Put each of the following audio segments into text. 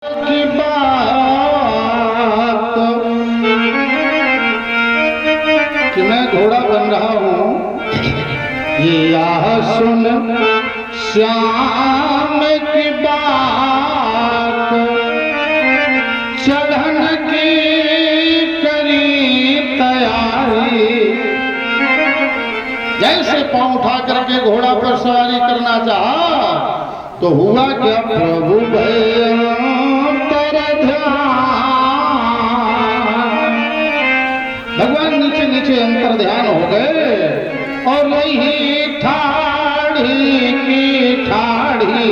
की बात कि मैं घोड़ा बन रहा हूँ, ये आह सुन श्याम की बात, चढ़न की करी तैयारी। जैसे पांव उठा करके घोड़ा पर सवारी करना चाहा तो हुआ क्या, प्रभु भगवान नीचे नीचे अंतर ध्यान हो गए और रही ठाड़ी की ठाड़ी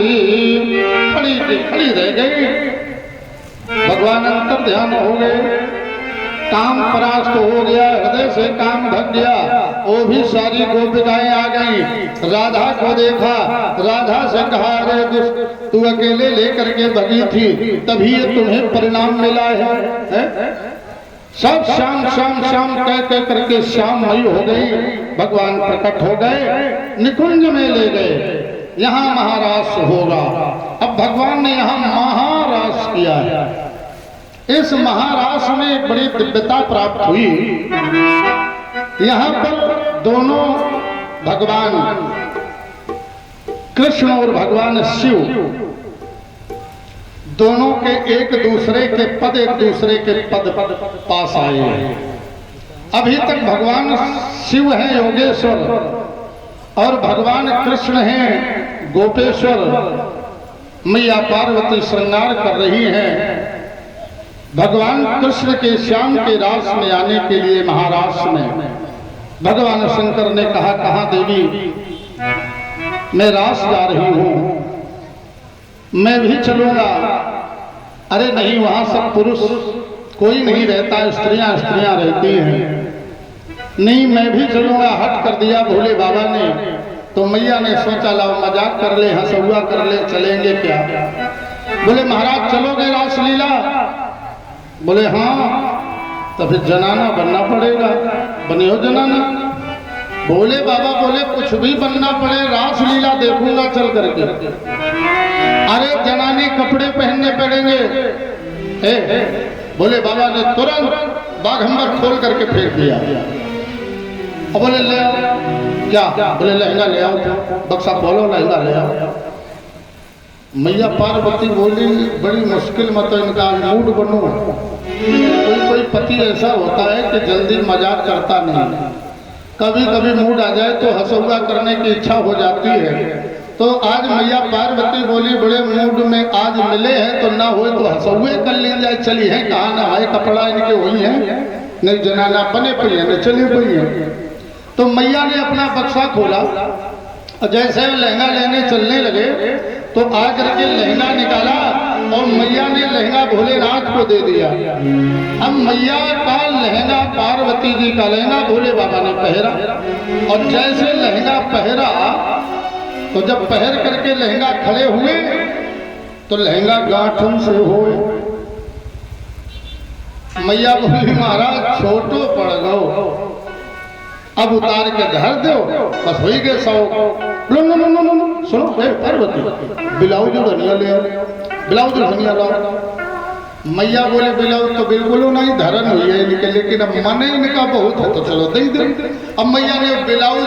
खड़ी रह गई। भगवान अंतर ध्यान हो गए, काम परास्त हो गया, हृदय से काम भग गया। वो भी सारी गोपिकाएं आ गईं, राधा को देखा, राधा से कहा, अरे दुष्ट तू अकेले लेकर के भगी थी, तभी ये तुम्हें परिणाम मिला है? सब श्याम श्याम श्याम कह करके श्याममयी हो गई। भगवान प्रकट हो गए, निकुंज में ले गए, यहाँ महारास होगा। अब भगवान ने यहाँ महारास किया है। इस महारास में एक बड़ी दिव्यता प्राप्त हुई। यहाँ पर दोनों भगवान कृष्ण और भगवान शिव दोनों के एक दूसरे के पद पास आए हैं। अभी तक भगवान शिव हैं योगेश्वर और भगवान कृष्ण हैं गोपेश्वर। मैया पार्वती श्रृंगार कर रही हैं। भगवान कृष्ण के श्याम के रास में आने के लिए महारास में भगवान शंकर ने कहा, कहाँ देवी? मैं रास जा रही हूँ, मैं भी चलूंगा। अरे नहीं, वहां सब पुरुष कोई नहीं रहता, स्त्रियां रहती हैं। नहीं, मैं भी चलूंगा। हट कर दिया भोले बाबा ने। तो मैया ने सोचा, लाओ मजाक कर ले, हंसुआ कर ले, चलेंगे क्या? बोले महाराज चलोगे रासलीला? बोले हाँ। तो फिर जनाना बनना पड़ेगा, बने हो जनाना? बोले बाबा बोले कुछ भी बनना पड़े, रासलीला देखूंगा चल करके। अरे जनानी कपड़े पहनने पड़ेंगे। बोले बाबा ने तुरंत बाघंबर खोल करके फेंक दिया। और बोले ले आओ। क्या? बोले लहंगा ले आओ, बक्सा खोलो, लहंगा ले आओ। मैया पार्वती बोली, बड़ी मुश्किल मत इनका मूड बनो। कोई पति ऐसा होता है कि जल्दी मजाक करता नहीं, कभी कभी मूड आ जाए तो हंसुआ करने की इच्छा हो जाती है। तो आज मैया पार्वती बोली, बड़े मूड में आज मिले हैं तो ना हो तो हंसुए कर ली जाए। चली है कहाँ ना है, कपड़ा इनके वही है, नहीं जनाना बने पड़ी है, नहीं चली पड़ी है। तो मैया ने अपना बक्सा खोला और जैसे लहंगा लेने चलने लगे तो आकर के लहंगा निकाला और मैया ने लहंगा भोलेनाथ को दे दिया। अब मैया का लहंगा, पार्वती जी का लहंगा भोले बाबा ने पहरा। और जैसे लहंगा पहरा तो जब पहर करके लहंगा खड़े हुए तो लहंगा गांठन से हो। मैया बोली, महाराज छोटो पड़ गो, अब उतार के धर दो, बस हो गए सौ। सुनो पार्वती, ब्लाउज धनिया ले आओ, ब्लाउज धनिया लाओ। मैया बोले ब्लाउज तो बिल्कुल नहीं, धरन हुई है इनके, लेकिन अब मन इनका बहुत है तो चलो दे दे। अब मैया ने ब्लाउज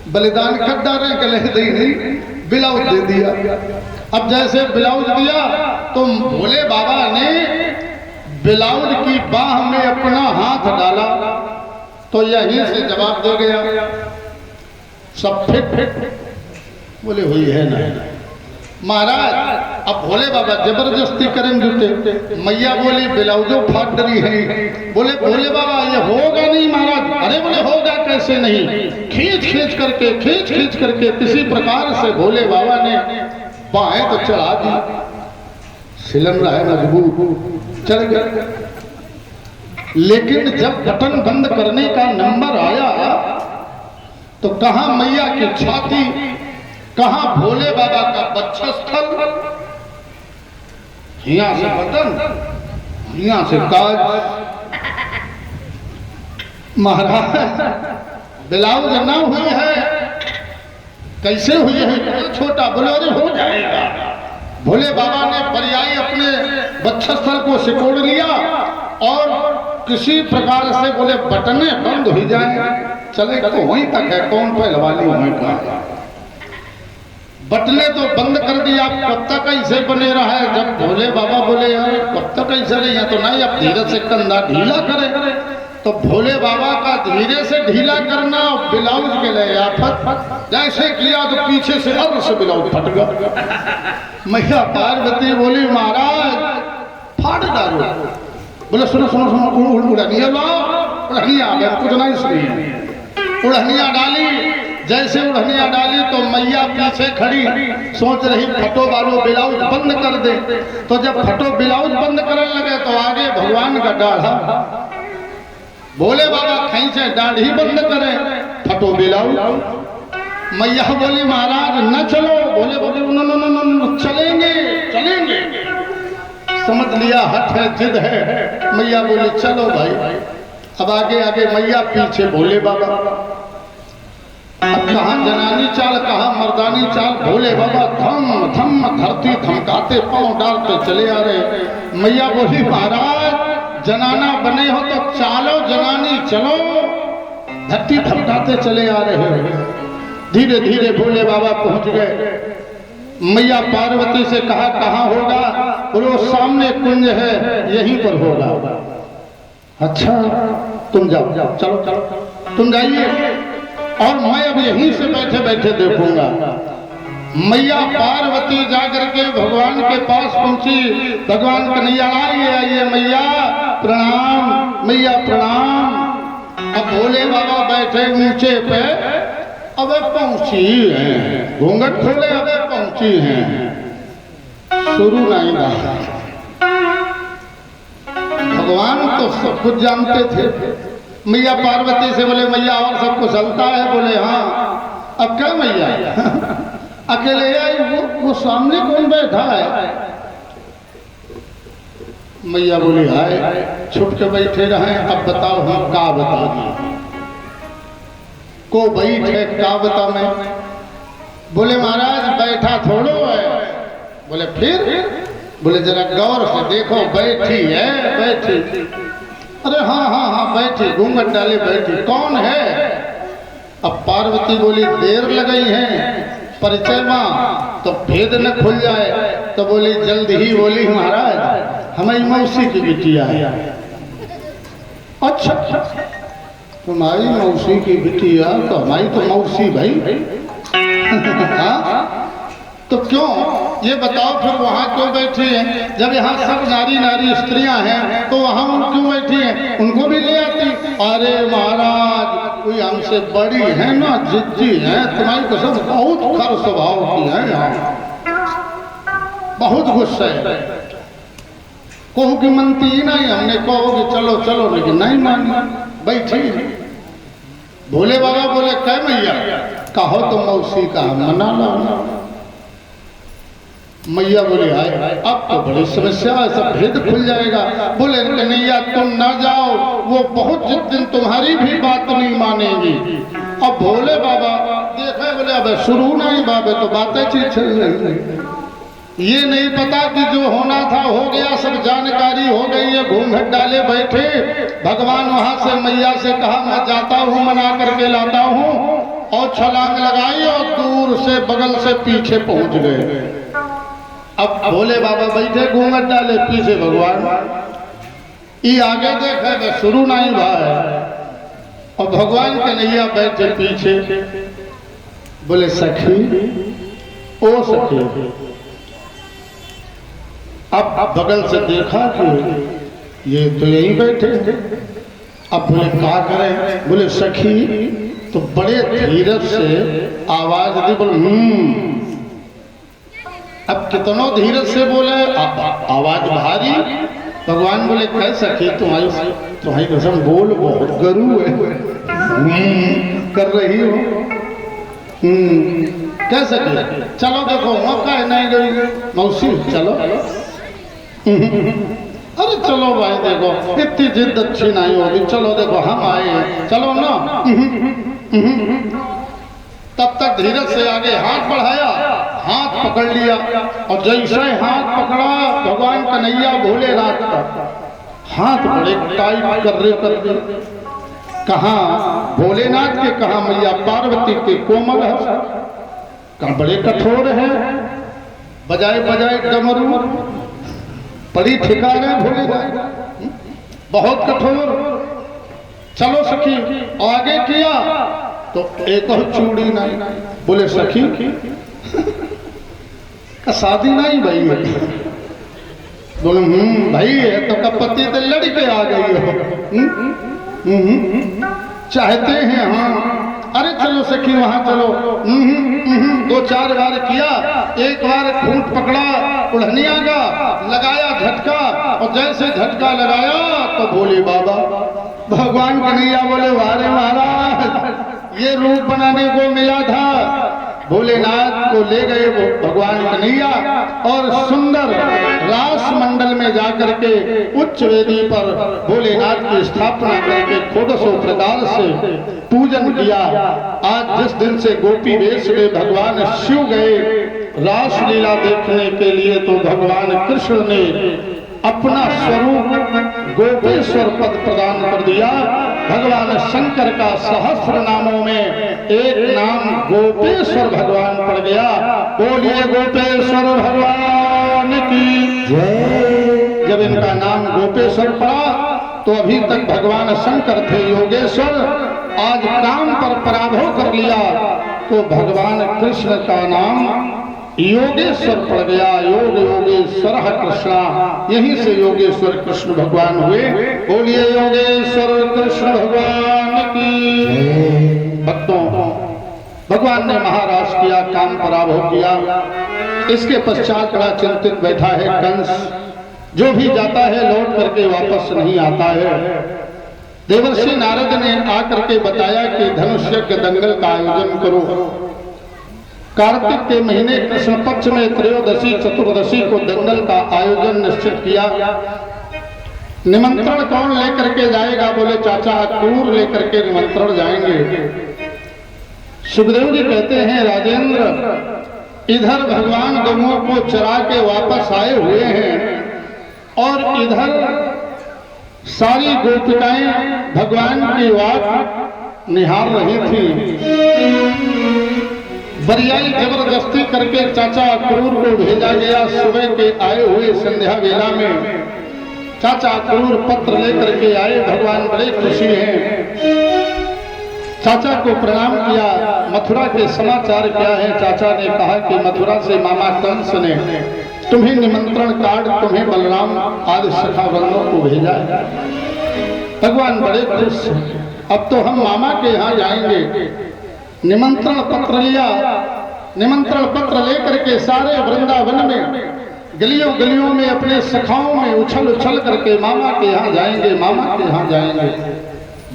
बलिदान कर डाले, गले दे नहीं, ब्लाउज दे दिया। अब जैसे ब्लाउज दिया तो भोले बाबा ने ब्लाउज की बाह में अपना हाथ डाला तो यहीं से जवाब दे गया, सब फिट। बोले हुई है ना महाराज। अब भोले बाबा जबरदस्ती करें जुटे। मैया बोली ब्लाउजो फाट रही है। बोले भोले बाबा ये होगा नहीं महाराज। अरे बोले होगा कैसे नहीं, खींच खींच करके किसी प्रकार से भोले बाबा ने बाहें तो चढ़ा दी, सिलन रहा है मजबूत, चढ़ गया। लेकिन जब बटन बंद करने का नंबर आया तो कहां मैया की छाती, कहां भोले बाबा का वक्षस्थल। यहाँ से बटन, यहाँ से काज। महाराज ब्लाउज ना हुई है, कैसे हुई है? छोटा। बोले अरे हो जाएगा, भोले बाबा ने पर्यायी अपने वक्षस्थल को सिकोड़ लिया और किसी प्रकार से बोले बटने बंद हो जाए, चले तो वहीं तक है, कौन पहलवानी वहीं का। बटने तो बंद कर दिया, कब तक ऐसे बने रहा है। जब भोले बाबा बोले यार कब तक ऐसे रही है, तो नहीं अब धीरे से कंधा ढीला करे। तो भोले बाबा का धीरे से ढीला करना ब्लाउज के लिए आफत, जैसे किया तो पीछे से अब से ब्लाउज फट गया। मैया पार्वती बोली महाराज फाड़ डालो। बोले सुनो सुनो सुनो, उड़निया लाओ, उड़निया आ गया, कुछ नहीं सुनी। उड़निया डाली, जैसे उड़निया डाली तो मैया पीछे खड़ी सोच रही फटो वालो ब्लाउज बंद कर दे। तो जब फटो ब्लाउज बंद करने लगे तो आगे भगवान का दाढ़ा, भोले बाबा खींचे दाढ़ी बंद करे, फटो ब्लाउज। मैया बोली महाराज न चलो। भोले बोले न चलेंगे चलेंगे। समझ लिया हट है, जिद है। मैया बोली चलो भाई। अब आगे आगे मैया, पीछे भोले बाबा। अब कहाँ जनानी चाल कहाँ मर्दानी चाल। भोले बाबा धम धम धरती धमकाते पांव डालते चले आ रहे। मैया बोली महाराज जनाना बने हो तो चालो, जनानी चलो। धरती धमकाते चले आ रहे हैं। धीरे धीरे भोले बाबा पहुंच गए। मैया पार्वती से कहा कहाँ होगा। बोलो सामने कुंज है, यहीं पर होगा। अच्छा तुम जाओ, चलो चलो तुम जाइए और मैं अब यहीं से बैठे बैठे देखूंगा। मैया पार्वती जाकर के भगवान के पास पहुंची। भगवान कन्हैया आइए मैया प्रणाम, मैया प्रणाम। अब भोले बाबा बैठे ऊंचे पे, अब पहुंची है, घूंघट खोले अब पहुंची हैं। शुरू नहीं रहा। भगवान तो सब कुछ जानते थे। मैया पार्वती से बोले मैया और सब कुछ चलता है। बोले हाँ। अब क्या मैया अकेले आई, वो सामने कौन बैठा है। मैया बोली हाय छुप के बैठे रहे, अब बताओ हम का बता को बैठे का बता मैं। बोले महाराज बैठा थोड़ो है। बोले फिर। बोले जरा गौर से देखो, बैठी है बैठी। अरे हाँ हाँ हाँ बैठी, घूंघट डाले बैठी। कौन है। अब पार्वती बोली देर लगाई है परिचय माँ, तो भेद न खुल जाए। तो बोली जल्द ही। बोली महाराज हमारी मौसी की बिटिया है। अच्छा तुम्हारी मौसी की बिटिया, तो हमारी तो मौसी भाई। हाँ तो क्यों ये बताओ फिर वहाँ क्यों बैठी है। जब यहाँ सब नारी नारी स्त्रियां हैं तो वहाँ क्यों बैठी हैं, उनको भी ले आती। अरे महाराज कोई हमसे बड़ी है ना, जिद्दी है, तुम्हारी कसम बहुत खर स्वभाव की है, यहाँ बहुत गुस्सा है। कहो कि मनती ही नहीं, हमने कहो कि चलो चलो, लेकिन नहीं मानी बैठी। भोले बाबा बोले कह मैया कहो तो मौसी का मना लो। मैया बोले हाय अब तो बड़ी समस्या है, सब भेद खुल जाएगा। बोले कन्हैया तुम ना जाओ, वो बहुत जिस दिन तुम्हारी भी बात नहीं मानेगी। अब भोले बाबा देखे, बोले अब शुरू नहीं बाबे तो बातें चीज चल रही। ये नहीं पता कि जो होना था हो गया, सब जानकारी हो गई है। घूंघट डाले बैठे। भगवान वहां से मैया से कहा मैं जाता हूँ, मना करके लाता हूँ। और छलांग लगाई और दूर से बगल से पीछे पहुंच गए। अब भोले बाबा बैठे घूंघट डाले, पीछे भगवान। ये आगे देखे शुरू नहीं भाई, और भगवान कन्हैया बैठे पीछे। बोले सखी ओ सखी। अब बगल से देखा कि ये तो यहीं बैठे। अब बोले क्या करें। बोले सखी तो बड़े धीरज से आवाज दी। बोले अब कितनों धीरज से बोले, आवाज भारी। भगवान बोले कह सके तुम्हारी कसम बोल बहुत गरू है, कर रही हो। कह सके चलो देखो मौका है, नहीं गई मौसी चलो। अरे चलो भाई देखो इतनी जिद अच्छी नहीं होगी, चलो देखो हम आए चलो ना। तब तक धीरज से आगे हाथ बढ़ाया, हाथ पकड़ लिया और जैसे हाथ पकड़ा भगवान कन्हैया भोलेनाथ का हाथ बड़े टाइट कर रहे कहा भोलेनाथ के कहा मैया पार्वती के कोमल है कहा बड़े कठोर है बजाए बजाए डमरू पड़ी ठिकाने भोलेनाथ बहुत कठोर। चलो सखी आगे किया तो एक और चूड़ी नहीं बोले सखी का शादी नहीं भाई है बोले भाई है तो कपति तो लड़के आ गई हो चाहते हैं हाँ अरे चलो सखी वहां चलो 2-4 बार किया एक बार खूंट पकड़ा उड़निया का लगाया झटका और जैसे झटका लगाया तो बोले बाबा भगवान कन्हैया बोले वारे महाराज ये रूप बनाने को मिला था भोलेनाथ को ले गए वो भगवान कन्हैया और सुंदर रास मंडल में जाकर के उच्च वेदी पर भोलेनाथ की स्थापना करके खोडसों प्रकार से पूजन किया। आज जिस दिन से गोपी वेश में भगवान शिव गए रास लीला देखने के लिए तो भगवान कृष्ण ने अपना स्वरूप गोपेश्वर पद प्रदान कर दिया। भगवान शंकर का सहस्र नामों में एक नाम गोपेश्वर भगवान पड़ गया। बोलिए गोपेश्वर भगवान की जय। जब इनका नाम गोपेश्वर पड़ा तो अभी तक भगवान शंकर थे योगेश्वर, आज काम पर पराभव कर लिया तो भगवान कृष्ण का नाम योगेश्वर पड़ गया। योग योगेश्वर कृष्णा, यहीं से योगेश्वर कृष्ण भगवान हुए। बोलिए योगेश्वर कृष्ण भगवान की। भक्तों भगवान ने महाराज किया, काम पराभव किया। इसके पश्चात बड़ा चिंतित बैठा है कंस। जो भी जाता है लौट करके वापस नहीं आता है। देवर्षि नारद ने आकर के बताया कि धनुष यज्ञ दंगल का आयोजन करो। कार्तिक के महीने कृष्ण पक्ष में त्रयोदशी चतुर्दशी को दंगल का आयोजन निश्चित किया। निमंत्रण कौन लेकर के जाएगा? बोले चाचा अक्रूर लेकर के निमंत्रण जाएंगे। सुखदेव जी कहते हैं राजेंद्र, इधर भगवान गौओं को चरा के वापस आए हुए हैं और इधर सारी गोपिकाएं भगवान की वाट निहार रही थी। बरियाई जबरदस्ती करके चाचा अक्रूर को भेजा गया। सुबह के आए हुए संध्या वेला में चाचा अक्रूर पत्र लेकर के आए। भगवान बड़े खुशी हैं। चाचा को प्रणाम किया। मथुरा के समाचार क्या है? चाचा ने कहा कि मथुरा से मामा कंस ने तुम्हें निमंत्रण कार्ड तुम्हें बलराम आदि सखा बंधुओं को भेजा है। भगवान बड़े खुश, अब तो हम मामा के यहाँ जाएंगे। निमंत्रण पत्र लिया। निमंत्रण पत्र लेकर के सारे वृंदावन में गलियों गलियों में अपने सखाओं में उछल उछल करके मामा के यहाँ जाएंगे, मामा के यहाँ जाएंगे।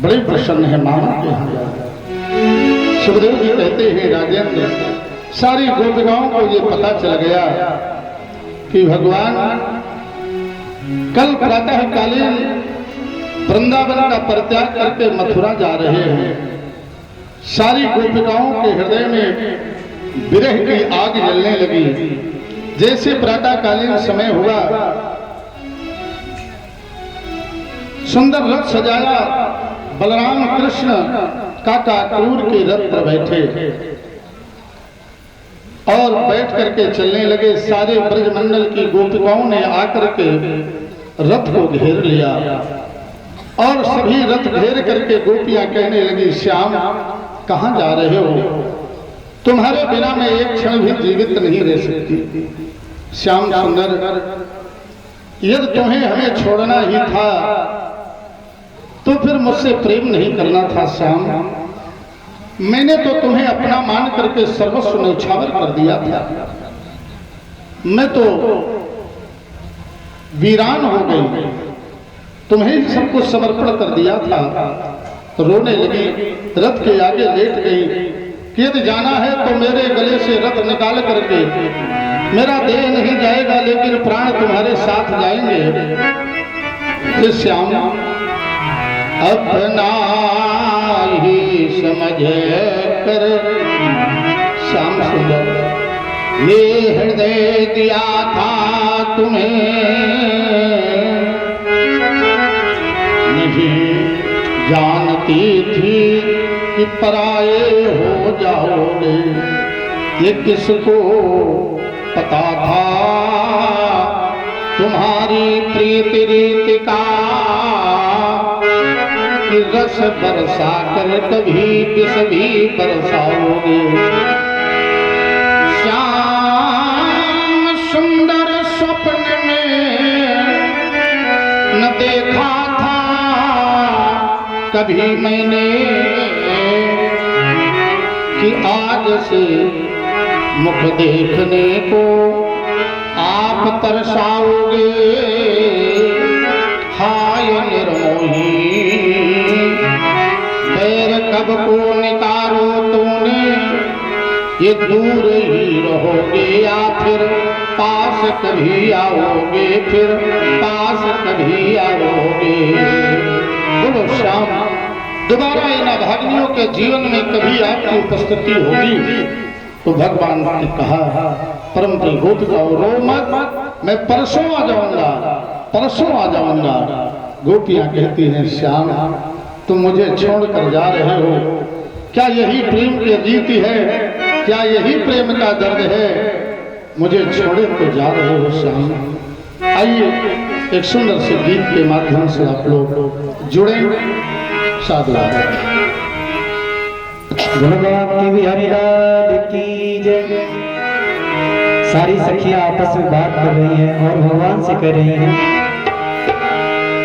बड़े प्रसन्न है मामा के यहाँ जाएंगे। सुखदेव जी कहते हैं राजेंद्र, सारी गोपिकाओं को ये पता चल गया कि भगवान कल प्रातः कालीन वृंदावन का परित्याग करके मथुरा जा रहे हैं। सारी गोपिकाओं के हृदय में विरह की आग जलने लगी। जैसे प्रातःकालीन समय हुआ, सुंदर रथ सजाया। बलराम कृष्ण काका अक्रूर के रथ पर बैठे और बैठ करके चलने लगे। सारे ब्रजमंडल की गोपिकाओं ने आकर के रथ को घेर लिया और सभी रथ घेर करके गोपियां कहने लगी, श्याम कहां जा रहे हो? तुम्हारे बिना मैं एक क्षण भी जीवित नहीं रह सकती। श्याम सुंदर, यदि तुम्हें हमें छोड़ना ही था तो फिर मुझसे प्रेम नहीं करना था। श्याम, मैंने तो तुम्हें अपना मान करके सर्वस्व न्यौछावर कर दिया था। मैं तो वीरान हो गई, तुम्हें सब कुछ समर्पण कर दिया था। रोने लगी, रथ के आगे लेट गई कि यदि जाना है तो मेरे गले से रथ निकाल करके, मेरा देह नहीं जाएगा लेकिन प्राण तुम्हारे साथ जाएंगे। श्याम अपना ही समझ कर, श्याम सुंदर ये हृदय दिया था तुम्हें, नहीं जानती थी कि पराये हो जाओगे। ये किसको पता था तुम्हारी प्रीति रीति का, कि रस बरसा कर कभी विष भी बरसाओगे। श्याम सुंदर स्वप्न में न देखा था कभी मैंने, कि आज से मुख देखने को आप तरसाओगे। हाय निर्मोही पैर कब को निकारो तूने, ये दूर ही रहोगे या फिर पास कभी आओगे, फिर पास कभी आओगे। बोलो श्याम, दोबारा इन अभागिनियों के जीवन में कभी आपकी उपस्थिति होगी तो भगवान ने कहा, परम प्रिय गोपिकाओं रो मत, मैं परसों आ जाऊंगा, परसों आ जाऊंगा। गोपियां कहती हैं श्याम तुम मुझे छोड़कर जा रहे हो, क्या यही प्रेम की रीति है, क्या यही प्रेम का दर्द है, मुझे छोड़े तो जा रहे हो श्याम। आइए एक सुंदर से गीत के माध्यम से आप लोग जुड़े। साधु की बिहारी लाल की जय। सारी सखियां आपस में बात कर रही हैं और भगवान से कह रही हैं,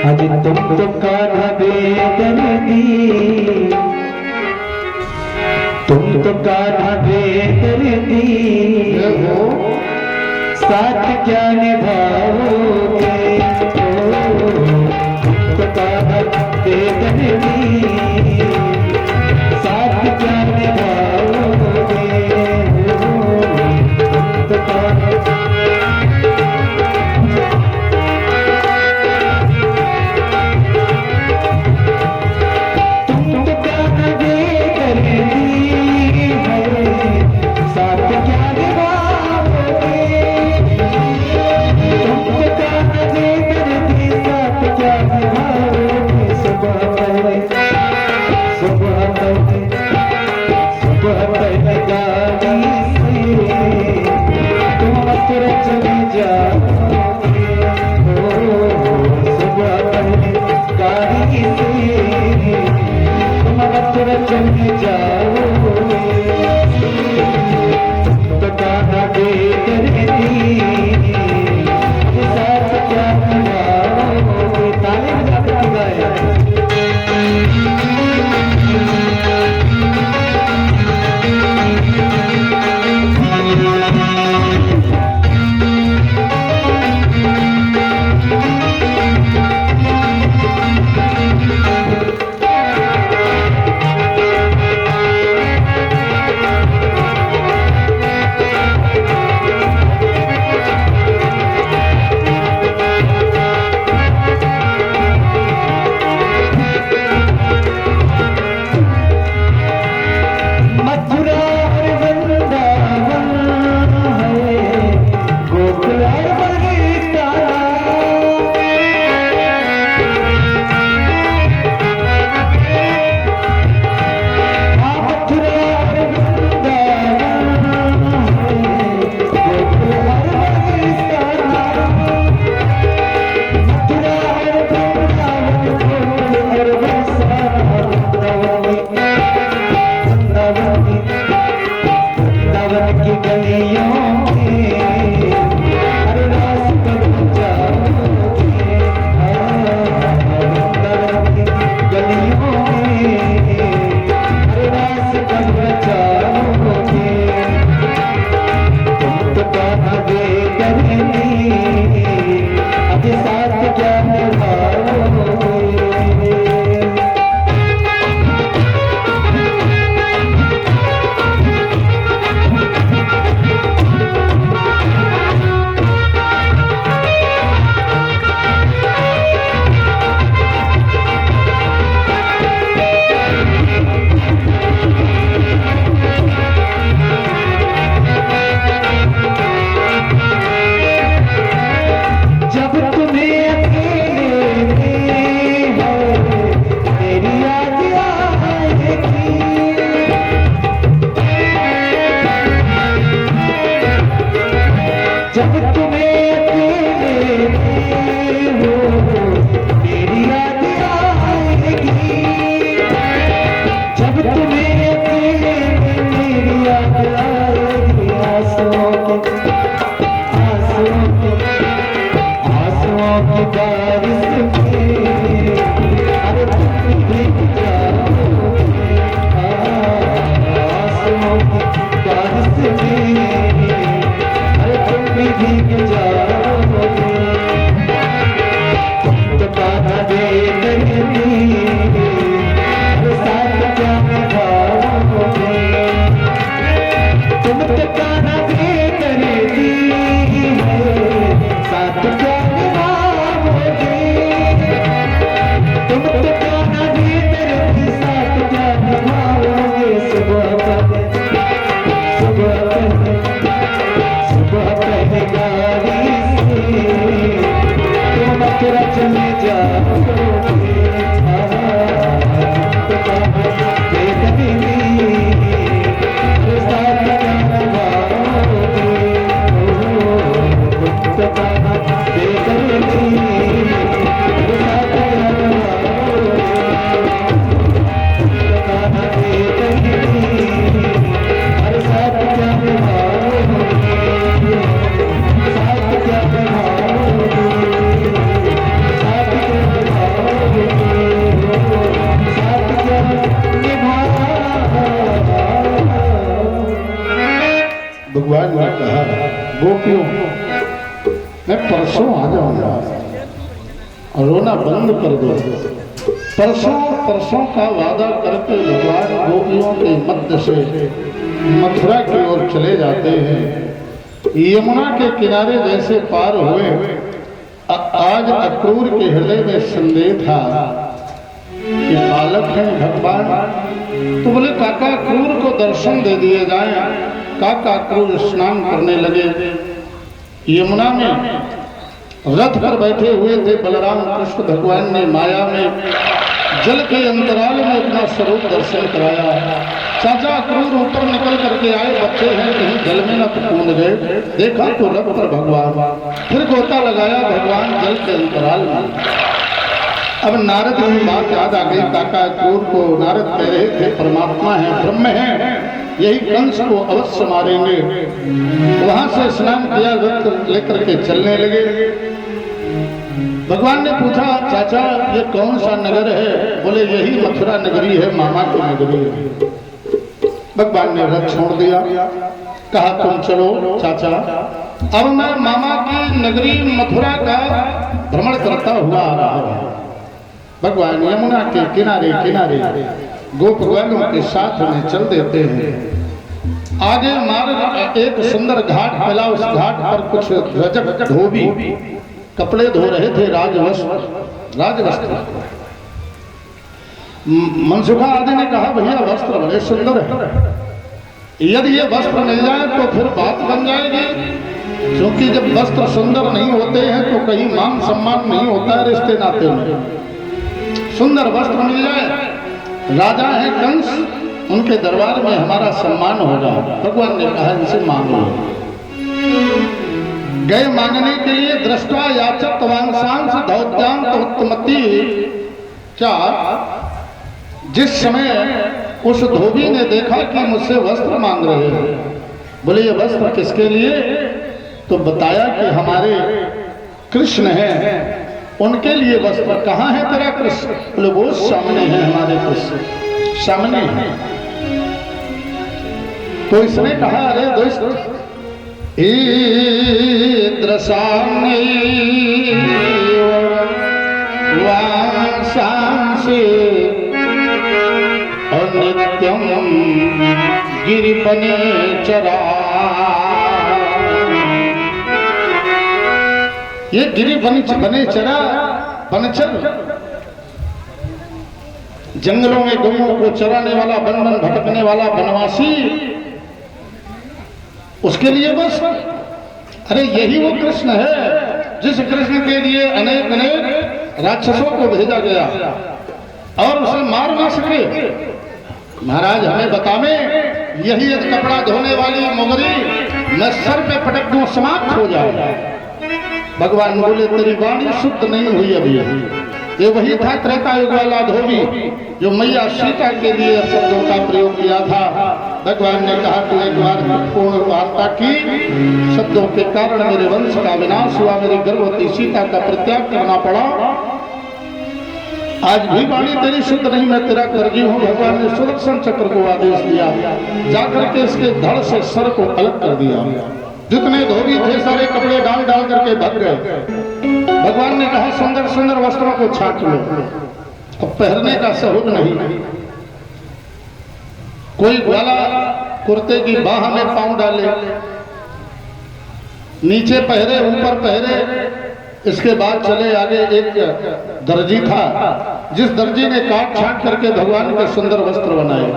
आज तुम तो कान्हा बेदर्दी, तुम तो कान्हा बेदर्दी, साथ क्या निभाओगे, तुम तो कान्हा बेदर्दी, साथ क्या निभाओगे, तुम तो कान्हा साथ क्या निभाओगे, तुम तो बारिश में, अरे तुम भीग जाओगे आंसुओं की बारिश में, अरे तुम भी भीग जाओगे। तुम तो कान्हा दे करती, अरे साथ क्या निभाओगे। तुम तो कान्हा दे करती, साथ क्या निभाओगे। तुम तो कान्हा दे करती, साथ क्या निभाओगे। सुबह पहले गाड़ी से तुम मथुरा चले जाओगे। तो कान्हा दे करती, साथ क्या निभाओगे। तो कान्हा दे करती, साथ क्या निभाओगे। तो कान्हा दे करती, अरे साथ क्या निभाओगे। साथ क्या निभाओगे। साथ क्या निभाओगे। साथ क्या निभाओगे। भगवान ने कहा गोपियों मैं परसों आ जाऊंगा और रोना बंद कर दो। परसों का वादा करके भगवान गोपियों के मध्य से मथुरा की ओर चले जाते हैं। यमुना के किनारे जैसे पार हुए, आज अक्रूर के हृदय में संदेह था कि बालक हैं भगवान, तो बोले काका क्रूर को दर्शन दे दिए जाए। काका क्रूर स्नान करने लगे। यमुना में रथ पर बैठे हुए थे बलराम कृष्ण। भगवान ने माया में जल के अंतराल में अपना स्वरूप दर्शन कराया। चाचा क्रूर ऊपर निकल करके आए, बच्चे हैं कहीं जल में न कूद गए। देखा तो रथ पर भगवान, फिर गोता लगाया भगवान जल के अंतराल में। अब नारद की बात याद आ गई। काका क्रूर को नारद कह रहे थे परमात्मा है, ब्रह्म है, यही कंस को अवश्य मारेंगे। वहां से स्नान किया, रथ लेकर के चलने लगे। भगवान ने पूछा चाचा ये कौन सा नगर है। बोले यही मथुरा नगरी है, मामा की नगरी है। भगवान ने रथ छोड़ दिया, कहा तुम चलो चाचा, अब मैं मामा की नगरी मथुरा का भ्रमण करता हुआ आ रहा हूं। भगवान यमुना के किनारे किनारे गोप ग्वालों के साथ में चल देते हैं। आगे मार्ग एक सुंदर घाट मिला। उस घाट पर कुछ रजक धोबी कपड़े धो रहे थे, राजवस्त्र। मनसुखा आदि ने कहा भैया वस्त्र बड़े सुंदर है, यदि ये वस्त्र मिल जाए तो फिर बात बन जाएगी। क्योंकि जब वस्त्र सुंदर नहीं होते हैं तो कहीं मान सम्मान नहीं होता है रिश्ते नाते में। सुंदर वस्त्र मिल जाए, राजा है कंस, उनके दरबार में हमारा सम्मान होगा। भगवान ने कहा इनसे मांग लो। गए मांगने के लिए। दृष्टा याचक वांसांस धौत्यांत उत्तमति। क्या जिस समय उस धोबी ने देखा कि मुझसे वस्त्र मांग रहे हैं, बोले ये वस्त्र किसके लिए। तो बताया कि हमारे कृष्ण हैं, उनके लिए वस्त्र। कहाँ है तेरा कृष्ण। बोले वो सामने है, हमारे कृष्ण सामने है। तो इसने कहा अरे दोस्त ईदृशानि वांसांसि अनित्यं गिरिवने चरा। ये गिरी बने चरा, बनचर जंगलों में गौओं को चराने वाला, वन वन भटकने वाला बनवासी, उसके लिए बस। अरे यही वो कृष्ण है जिस कृष्ण के लिए अनेक अनेक राक्षसों को भेजा गया और उसे मार ना सके। महाराज हमें बतावे, यही एक कपड़ा धोने वाली मोगरी न सर पे पटक दूं समाप्त हो जाए। भगवान बोले तेरी वाणी शुद्ध नहीं हुई अभी। ये वही था त्रेता युग वाला धोबी जो मैया सीता के लिए शब्दों का प्रयोग किया था। भगवान ने कहा कि एक बार पूर्ण वार्ता की, शब्दों के कारण मेरे वंश का विनाश हुआ, मेरी गर्भवती सीता का परित्याग करना पड़ा। आज भी वाणी तेरी शुद्ध नहीं, मैं तेरा कर्जी हूँ। भगवान ने सुदर्शन चक्र को आदेश दिया, जाकर के इसके धड़ से सर को अलग कर दिया। जितने धोबी थे सारे कपड़े डाल डाल करके भग गए। भगवान ने कहा सुंदर सुंदर वस्त्रों को छाट लो, अब पहनने का सहूग नहीं। कोई ग्वाला कुर्ते की बाह में पांव डाले, नीचे पहरे ऊपर पहरे। इसके बाद चले आगे, एक दर्जी था, जिस दर्जी ने काट छाट करके भगवान के सुंदर वस्त्र बनाए।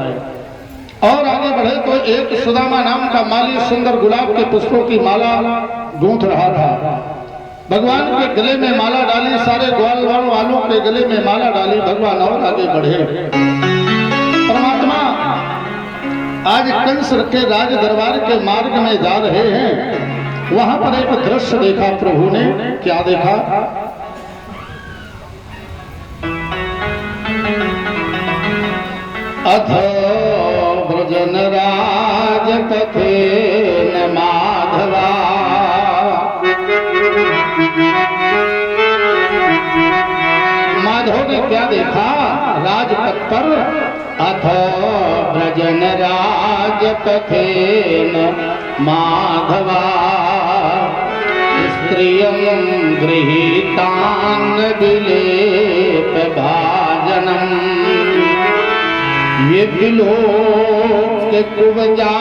और आगे बढ़े तो एक सुदामा नाम का माली सुंदर गुलाब के पुष्पों की माला गूंथ रहा था। भगवान के गले में माला डाली, सारे ग्वालवाड़ वालों के गले में माला डाली। भगवान और आगे बढ़े। परमात्मा आज कंस के राज दरबार के मार्ग में जा रहे हैं। वहां पर एक दृश्य देखा प्रभु ने। क्या देखा? अथ ब्रजन राज पथेन माधवा, माधव ने क्या देखा राजपथ पर? अथ ब्रजन राज पथेन माधवा, स्त्रियं गृहीतान् विलेप भाजनम्, ये विलोक्य कुवजां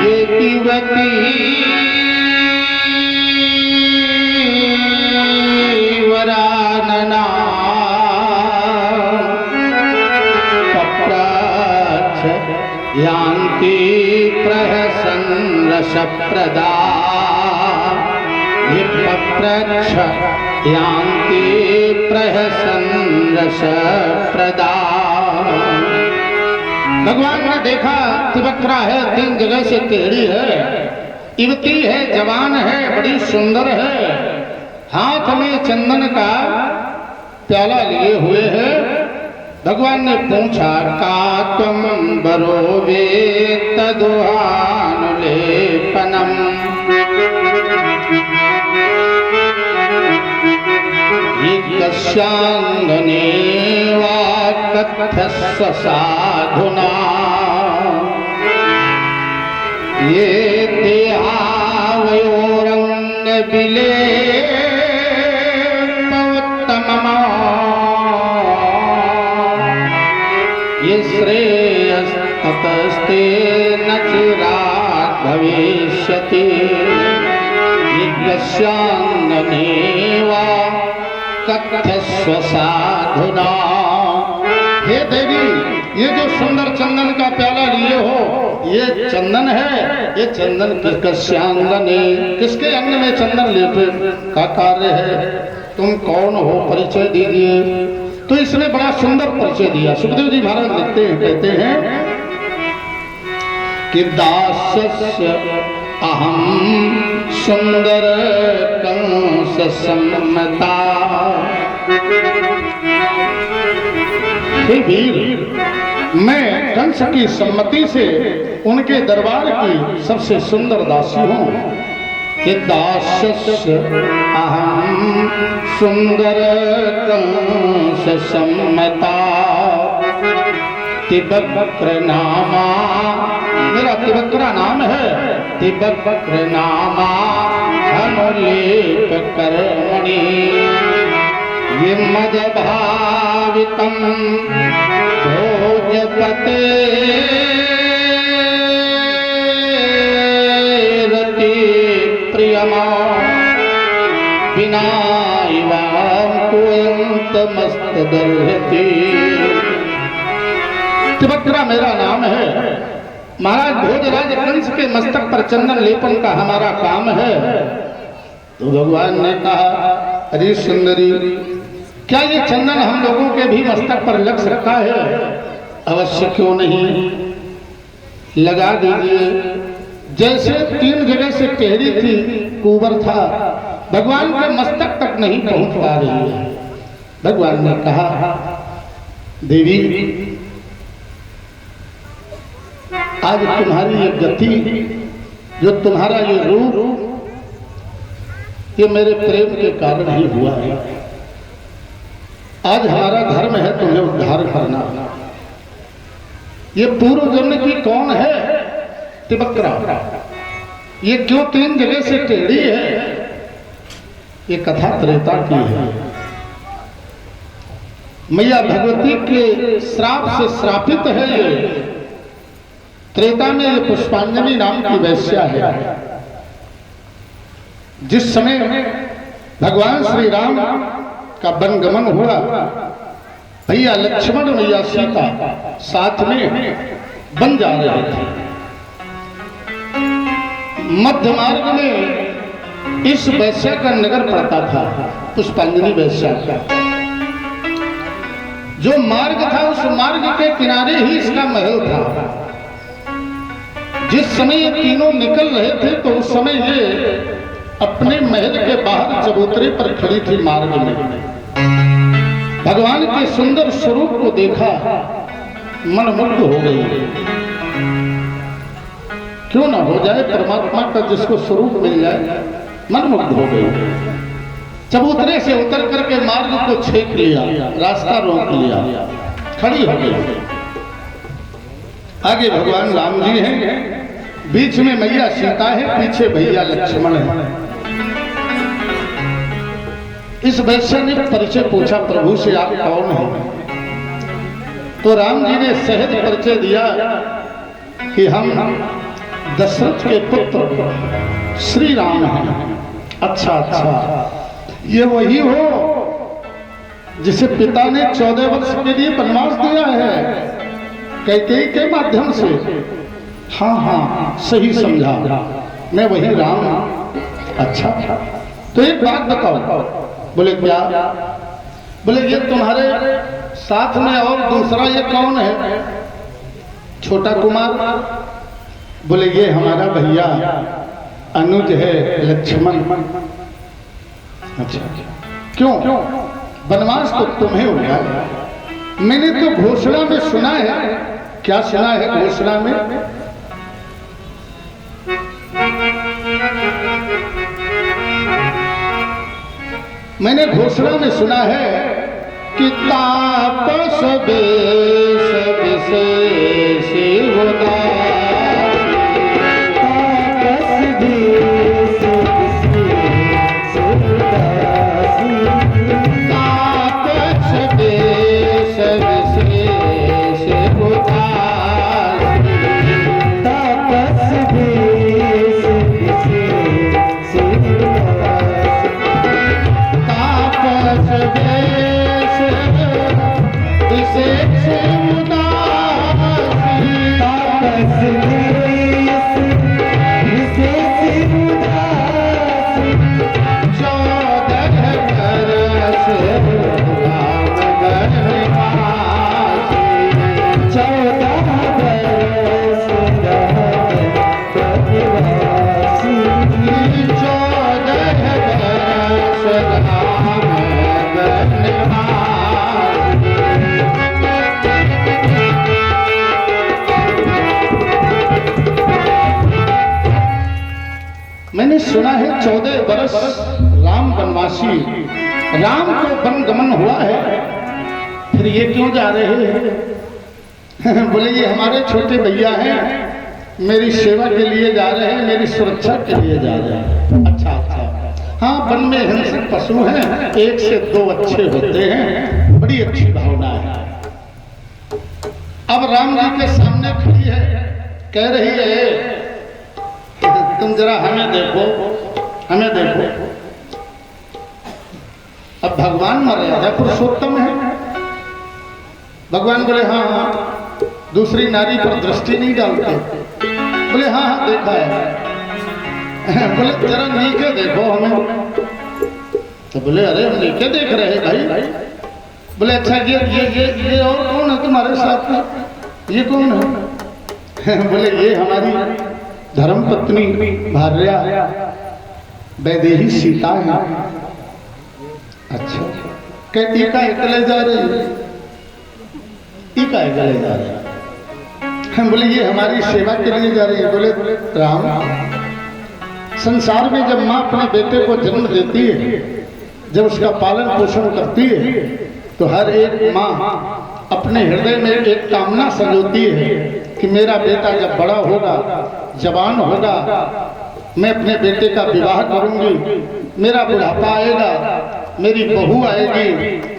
ये युवती वरानना, पप्रच्छ यान्ति प्रहसन् रसप्रदा, ये पप्रच्छ यान्ति प्रहसन् रसप्रदा। भगवान ने देखा तिबक्रा है, 3 जगह से टेढ़ी है, युवती है, जवान है, बड़ी सुंदर है, हाथ में चंदन का प्याला लिए हुए है। भगवान ने पूछा का त्वं बरो वेत्त दुहानुलेपनम, यस्याङ्गने वा कथ्यस्व साधुना, ये देहावयोरंग विलेपवत्तमम्, ये श्रेयस्ततस्ते न चिरात् भविष्यति, यस्याङ्गने वा कथ्यस्व साधुना। हे देवी, ये जो सुंदर चंदन का प्याला लिए हो, ये चंदन है, ये चंदन किसके अंगने, किसके अंग में चंदन लेपे का कार्य है? तुम कौन हो, परिचय दीजिए। तो इसने बड़ा सुंदर परिचय दिया। सुखदेव जी महाराज लिखते हैं, कहते हैं कि दासस्य अहम सुंदर कंस सम्मता, हे वीर, मैं कंस की सम्मति से उनके दरबार की सबसे सुंदर दासी हूँ। कि दासस्य अहम सुंदर कंस सम्मता, तिबक्र नामा, मेरा तिबक्रा नाम है, तिबक्र नामा अनुलेप कर्मणि, ये मद भावितम भोजपते रति प्रियमा, बिना इवां कुयंतमस्तदर्हति। तिबक्रा मेरा नाम है। महाराज भोजराज कंस के मस्तक पर चंदन लेपन का हमारा काम है। तो भगवान ने कहा, अरे सुंदरी, क्या ये चंदन हम लोगों के भी मस्तक पर लग सकता है? अवश्य, क्यों नहीं, लगा दीजिए। जैसे 3 जगह से टेढ़ी थी, कुंवर था, भगवान के मस्तक तक नहीं पहुंच पा रही है। भगवान ने कहा, देवी आज तुम्हारी ये गति, जो तुम्हारा ये रूप, ये मेरे प्रेम के कारण ही हुआ है। आज हमारा धर्म है तुम्हें उद्धार करना। ये पूर्व जन्म की कौन है? तिबक्रा। ये क्यों 3 जगह से टेढ़ी है? ये कथा त्रेता की है। मैया भगवती के श्राप से श्रापित है ये। त्रेता में ये पुष्पांजलि नाम की वैश्या है। जिस समय भगवान श्री राम का वनगमन हुआ, भैया लक्ष्मण मैया सीता साथ में बन जा रहे थे। मध्य मार्ग में इस वैश्या का नगर पड़ता था, पुष्पांजलि वैश्या का। जो मार्ग था उस मार्ग के किनारे ही इसका महल था। जिस समय ये तीनों निकल रहे थे तो उस समय ये अपने महल के बाहर चबूतरे पर खड़ी थी मार्ग में। भगवान के सुंदर स्वरूप को देखा, मनमुग्ध हो गई। क्यों ना हो जाए, परमात्मा का जिसको स्वरूप मिल जाए, मनमुग्ध हो गई। चबूतरे से उतर करके मार्ग को छेक लिया, रास्ता रोक लिया, खड़ी हो गई। आगे भगवान राम जी हैं, बीच में मैया सीता है, पीछे भैया लक्ष्मण है। इस वैश्य ने परिचय पूछा प्रभु से, आप कौन हैं? तो राम जी ने सहज परिचय दिया कि हम दशरथ के पुत्र श्री राम हैं। अच्छा अच्छा, ये वही हो जिसे पिता ने 14 वर्ष के लिए वनवास दिया है कैकेयी के माध्यम से? हाँ हाँ, सही समझा, मैं वही राम हूं। अच्छा, तो एक बात बताओ। बोले क्या? बोले ये तुम्हारे साथ में और दूसरा ये कौन है? छोटा कुमार। बोले ये हमारा भैया अनुज है, लक्ष्मण। अच्छा, क्यों? वनवास तो तुम्हें हुआ। मैंने तो घोषणा में सुना है। क्या सुना है घोषणा में? मैंने घोषणा में सुना है कि तापस बेश विशेष मैंने सुना है 14 वर्ष राम वनवासी, राम को वनगमन हुआ है, फिर ये क्यों जा रहे हैं? बोले ये हमारे छोटे भैया हैं, मेरी सेवा के लिए जा रहे हैं, मेरी सुरक्षा के लिए जा रहे हैं। अच्छा अच्छा, हाँ, वन में हिंसक पशु हैं, 1 से 2 अच्छे होते हैं, बड़ी अच्छी भावना है। अब राम जी के सामने खड़ी है, कह रही है तुम जरा हमें देखो, हमें देखो। अब भगवान मर्यादा पुरुषोत्तम है। भगवान बोले हाँ हाँ, दूसरी नारी पर दृष्टि नहीं डालते। बोले हाँ हाँ, देखा है। बोले जरा नीचे देखो हमें। तो बोले अरे हम नीचे देख रहे हैं भाई। बोले अच्छा ये और कौन है तुम्हारे साथ में? ये कौन है? बोले ये हमारी धर्म पत्नी भार्या। वैदेही सीता है। अच्छा, कहती का अकेले जा रही, का अकेले जा रही। हम बोले ये हमारी सेवा के लिए जा रही है। बोले राम, संसार में जब माँ अपने बेटे को जन्म देती है, जब उसका पालन पोषण करती है, तो हर एक माँ अपने हृदय में एक कामना संजोती है कि मेरा बेटा जब बड़ा होगा, जवान होगा, मैं अपने बेटे का विवाह करूंगी, मेरा बुढ़ापा आएगा, मेरी बहू आएगी,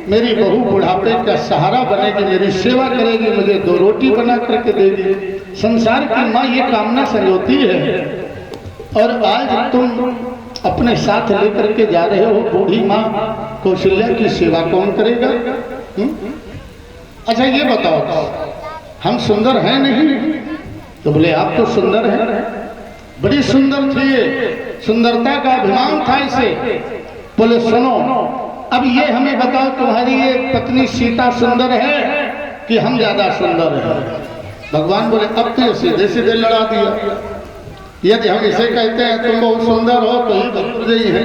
मेरी बहू बुढ़ापे का सहारा बनेगी, मेरी सेवा करेगी, मुझे 2 रोटी बना करके देगी। संसार की माँ ये कामना संजोती है, और आज तुम अपने साथ लेकर के जा रहे हो बूढ़ी माँ कौशल्या की सेवा कौन करेगा? अच्छा ये बताओ, हम सुंदर हैं नहीं? तो बोले आप तो सुंदर हैं, बड़ी सुंदर थी, सुंदरता का अभिमान था इसे। बोले सुनो, अब ये हमें बताओ तुम्हारी ये पत्नी सीता सुंदर है कि हम ज्यादा सुंदर हैं? भगवान बोले अब तो सीधे सीधे लड़ा दिया। यदि हम इसे कहते हैं तुम बहुत सुंदर हो तो ये बदतमीजी है।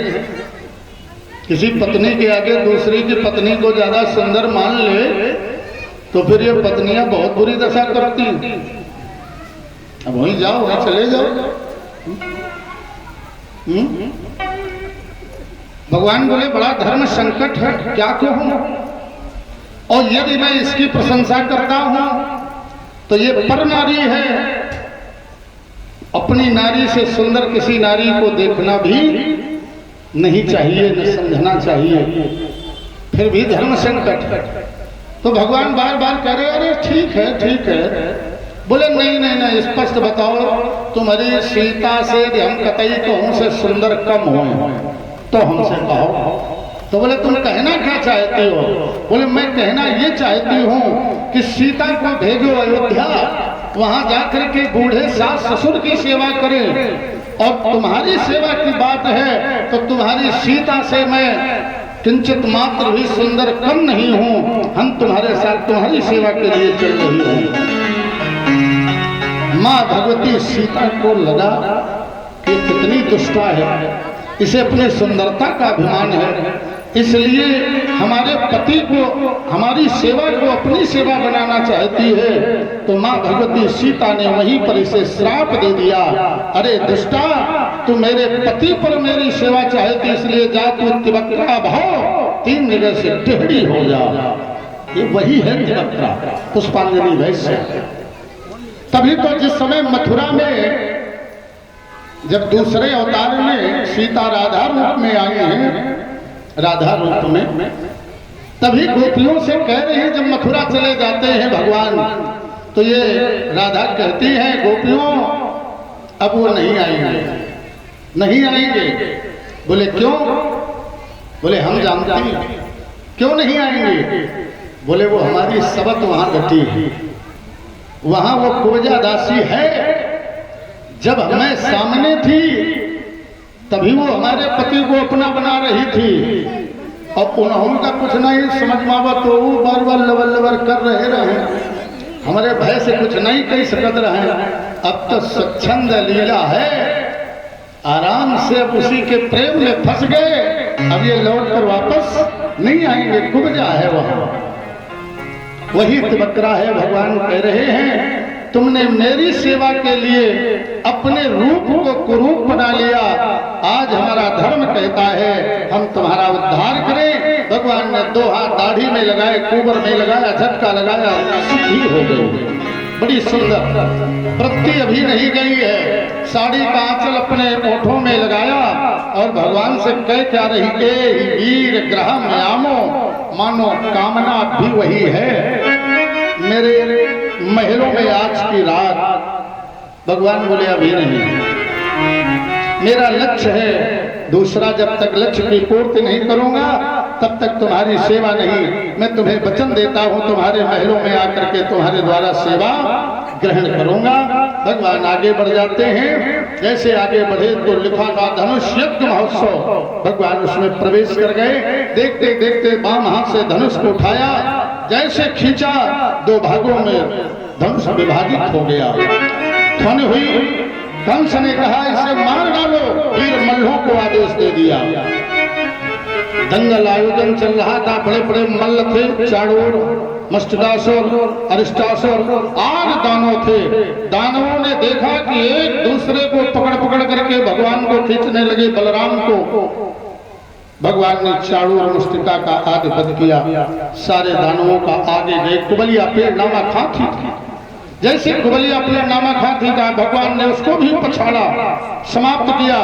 किसी पत्नी के आगे दूसरी की पत्नी को ज्यादा सुंदर मान ले तो फिर ये पत्नियां बहुत बुरी दशा करती। अब वहीं जाओ, वहीं चले जाओ। भगवान बोले बड़ा धर्म संकट है, क्या कहूं? और यदि मैं इसकी प्रशंसा करता हूं तो ये पर नारी है, अपनी नारी से सुंदर किसी नारी को देखना भी नहीं चाहिए, न समझना चाहिए, फिर भी धर्म संकट। तो भगवान बार बार कह रहे अरे ठीक है ठीक है। बोले नहीं नहीं नहीं, स्पष्ट बताओ तुम्हारी सीता से हम कतई कहूं से सुंदर कम हो तो हमसे कहो। तो बोले तुम कहना क्या चाहती हो? बोले मैं कहना ये चाहती हूँ कि सीता को भेजो अयोध्या, वहां जाकर के बूढ़े सास ससुर की सेवा करें, और तुम्हारी सेवा की बात है तो तुम्हारी सीता से मैं किंचित मात्र भी सुंदर कम नहीं हूँ, हम तुम्हारे साथ तुम्हारी सेवा के लिए चल रही हूँ। माँ भगवती सीता को लगा कि कितनी दुष्टा है, इसे अपने सुंदरता का अभिमान है, इसलिए हमारे पति को हमारी सेवा को अपनी सेवा बनाना चाहती है। तो माँ भगवती सीता ने वहीं पर इसे श्राप दे दिया, अरे दुष्टा, तू मेरे पति पर मेरी सेवा चाहती, इसलिए जा तू तिवक्रा भाव 3 जगह से टेढ़ी हो जा। ये वही है तिवक्रा, पुष्पांजलि वैश्य। तभी तो जिस समय मथुरा में जब दूसरे अवतार में सीता राधा रूप में आई हैं, राधा रूप में, तभी गोपियों से कह रहे हैं, जब मथुरा चले जाते हैं भगवान तो ये राधा कहती है गोपियों अब वो नहीं आएंगे, नहीं आएंगे। बोले क्यों? बोले हम जानते हैं क्यों नहीं आएंगे। बोले वो हमारी सबत वहां घटी है, वहां वो कुब्जा दासी है, जब मैं सामने थी तभी वो हमारे पति को अपना बना रही थी, और उनका कुछ नहीं समझ मावा तो वो बार बार लबर कर रहे, हमारे भय से कुछ नहीं कह सकत रहे। अब तो स्वच्छंद लीला है, आराम से अब उसी के प्रेम में फंस गए, अब ये लौट कर वापस नहीं आएंगे, कुब्जा है वहां, वही तिवक्रा है। भगवान कह रहे हैं तुमने मेरी सेवा के लिए अपने रूप को कुरूप बना लिया, आज हमारा धर्म कहता है हम तुम्हारा उद्धार करें। भगवान ने 2 हाथ दाढ़ी में लगाए, कुबर में लगाया, झटका लगाया, सीधी हो गई, बड़ी सुंदर। वृत्ति अभी नहीं गई है, साड़ी का आंचल अपने ओठों में लगाया और भगवान से कह क्या रही, ए वीर ग्रह में आमो, मानो कामना भी वही है मेरे महलों में आज की रात। भगवान बोले अभी नहीं, मेरा लक्ष्य है दूसरा, जब तक लक्ष्य की पूर्ति नहीं करूंगा तब तक तुम्हारी सेवा नहीं। मैं तुम्हें वचन देता हूं तुम्हारे महलों में आकर के तुम्हारे द्वारा सेवा ग्रहण करूंगा। भगवान आगे बढ़ जाते हैं, जैसे आगे बढ़े तो लिखा था धनुष यज्ञ महोत्सव। भगवान उसमें प्रवेश कर गए, देखते देखते बाम हाथ से धनुष को उठाया, जैसे खींचा 2 भागों में धनुष विभाजित हो गया, ध्वनि हुई कंस ने कहा इसे मार डालो, वीर मल्लों को आदेश दे दिया। दंगल आयोजन चल रहा था, बड़े बड़े मल्ल थे, चाणूर, मस्तिकासुर, अरिष्टासुर, आग दानव थे। दानवों ने देखा कि एक दूसरे को पकड़ पकड़ करके भगवान को खींचने लगे, बलराम को। भगवान ने चाणूर मुस्तिका का आदि वध किया, सारे दानवों का आगे गए। कुबलिया पेड़ नामा खाती थी, जैसे कुबलिया पेड़ नामा खाती था, भगवान ने उसको भी पछाड़ा, समाप्त किया।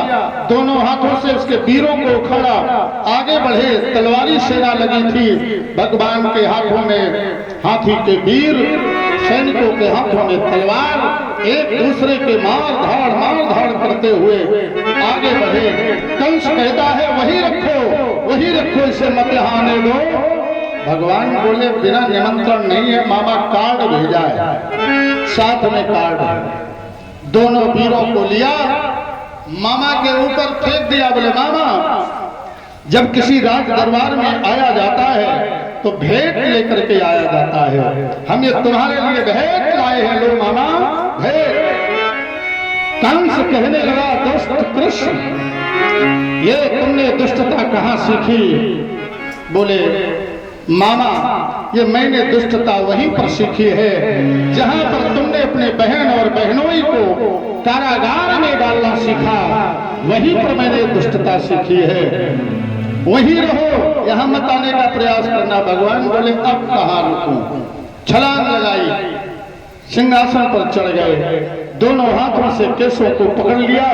दोनों हाथों से उसके वीरों को उखाड़ा, आगे बढ़े। तलवारी सेना लगी थी, भगवान के हाथों में हाथी के वीर, सैनिकों के हाथों में तलवार, एक दूसरे के मार धाड़ करते हुए आगे बढ़े। कंस कहता है वही रखो, इसे मत आने दो। भगवान बोले बिना निमंत्रण नहीं है, मामा कार्ड भेजा है, साथ में कार्ड है। दोनों वीरों को लिया, मामा के ऊपर फेंक दिया। बोले मामा, जब किसी राज दरबार में आया जाता है तो भेंट लेकर के आया जाता है, हम ये तुम्हारे लिए भेंट लाए हैं, लो मामा भेंट। कंस कहने लगा दुष्ट कृष्ण, ये तुमने दुष्टता कहाँ सीखी? बोले मामा, ये मैंने दुष्टता वहीं पर सीखी है जहां पर तुमने अपने बहन और बहनोई को कारागार में डालना सीखा, वहीं पर मैंने दुष्टता सीखी है। वहीं रहो, यहां मत आने का प्रयास करना। भगवान बोले अब कहां रुकूं? छलांग लगाई, सिंहासन पर चढ़ गए, दोनों हाथों से केशों को पकड़ लिया,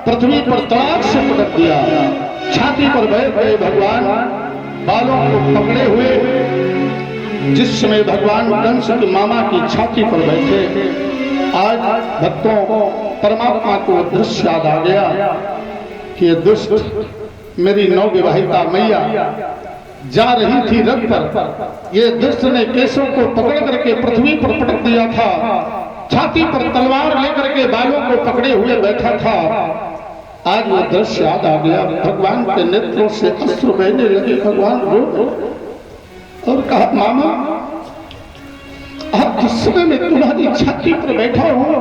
पृथ्वी पर तड़ाक से पटक दिया, छाती पर बैठ गए भगवान, बालों को पकड़े हुए। जिस समय भगवान कंस के मामा की छाती पर बैठे, आज भक्तों परमात्मा को दृश्य याद आ गया कि ये दुष्ट मेरी नवविवाहिता मैया जा रही थी रथ पर, ये दुष्ट ने केशों को पकड़ करके पृथ्वी पर पटक दिया था, छाती पर तलवार लेकर के बालों को पकड़े हुए बैठा था। आज वो दृश्य याद आ गया, भगवान के नेत्रों से अश्रु बहने लगे। भगवान रो और कहा मामा, आप जिस समय में तुम्हारी छाती पर बैठा हो,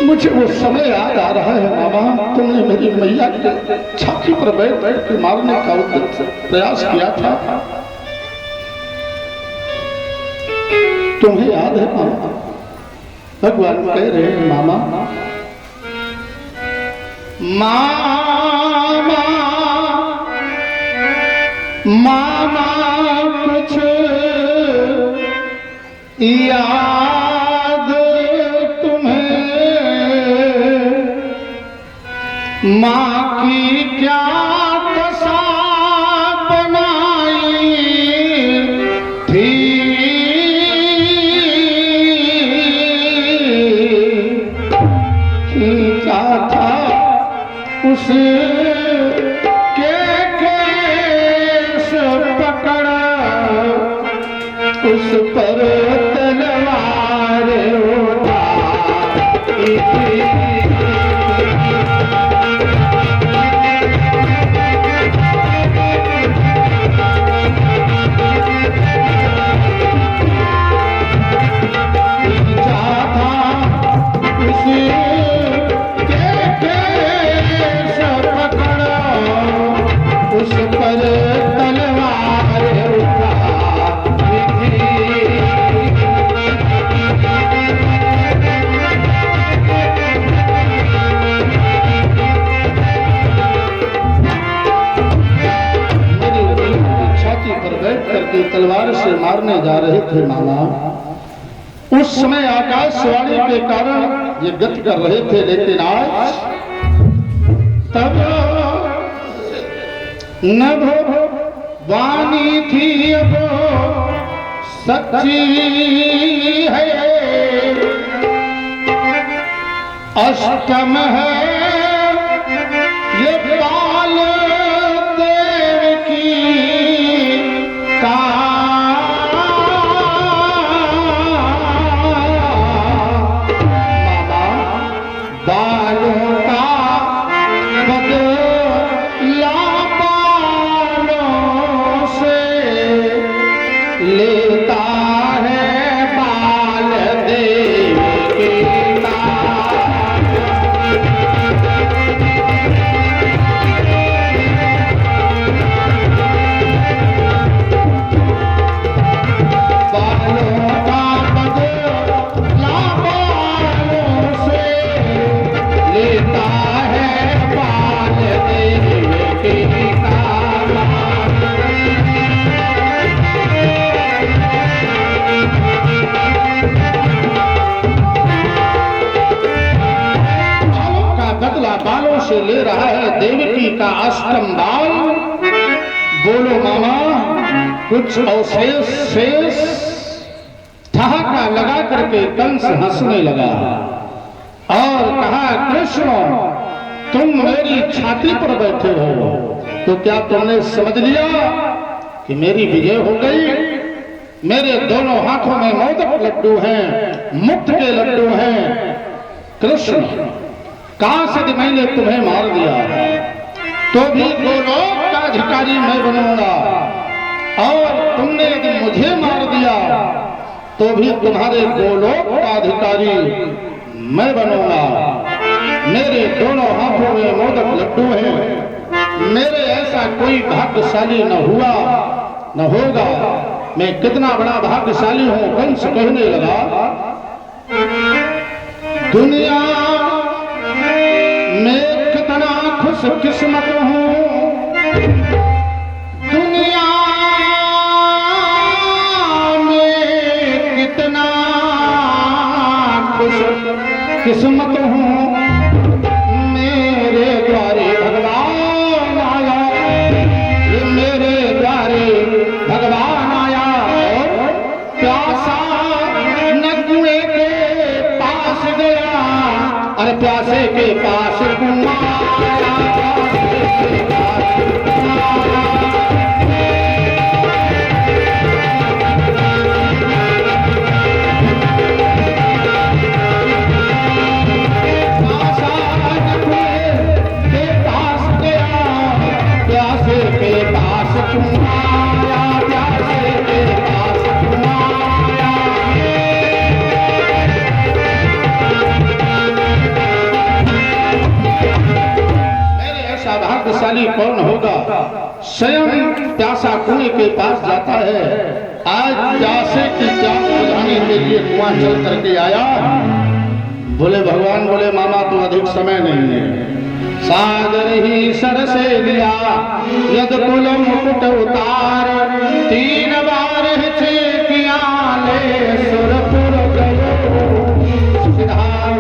मुझे वो समय याद आ रहा है मामा, तुमने मेरी मैया के छाती पर बैठ बैठ के मारने का प्रयास किया था, तुम्हें याद है मामा? भगवान कह रहे हैं मामा, मामा मामा कुछ याद तुम्हें माँ की क्या दशा बनाई थी, खींचा था उस के केस पकड़ा, उस पर तलवार उठाई थी। तलवार से मारने जा रहे थे मामा, उस समय आकाशवाणी के कारण ये गति कर रहे थे, लेकिन आज तब नभ वाणी थी अब सच्ची है, अष्टम है ये बाल देव की लेता है बाल देव के देवकी का अष्टम बाल। बोलो मामा कुछ अवशेष शेष। ठहाका लगा करके कंस हंसने लगा और कहा, कृष्ण तुम मेरी छाती पर बैठे हो तो क्या तुमने समझ लिया कि मेरी विजय हो गई? मेरे दोनों हाथों में मोदक लड्डू हैं, मुक्त के लड्डू हैं। कृष्ण काश यदि मैंने तुम्हें मार दिया तो भी गोलोक का अधिकारी मैं बनूंगा, और तुमने यदि मुझे मार दिया तो भी तुम्हारे गोलोक का अधिकारी मैं बनूंगा। मेरे दोनों हाथों में मोदक लड्डू हैं। मेरे ऐसा कोई भाग्यशाली न हुआ न होगा। मैं कितना बड़ा भाग्यशाली हूं। कंस कहने लगा, दुनिया में कितना खुश किस्मत हूं, दुनिया में कितना खुश किस्मत हूं। मेरे द्वारे भगवान आया, मेरे द्वारे भगवान आया और प्यासा न कुएं के पास गया, अरे प्यासे के पास कुआं आया। भाग्यशाली कौन होगा? स्वयं प्यासा कुएं के पास जाता है। आज प्यासे की प्यास बुझाने के लिए कुआं चल करके आया। बोले भगवान, बोले मामा तो अधिक समय नहीं है। सागर ही सर से लिया यद कुल मुकुट उतार, 3 बार किया ले सुरपुर गयो सिधार।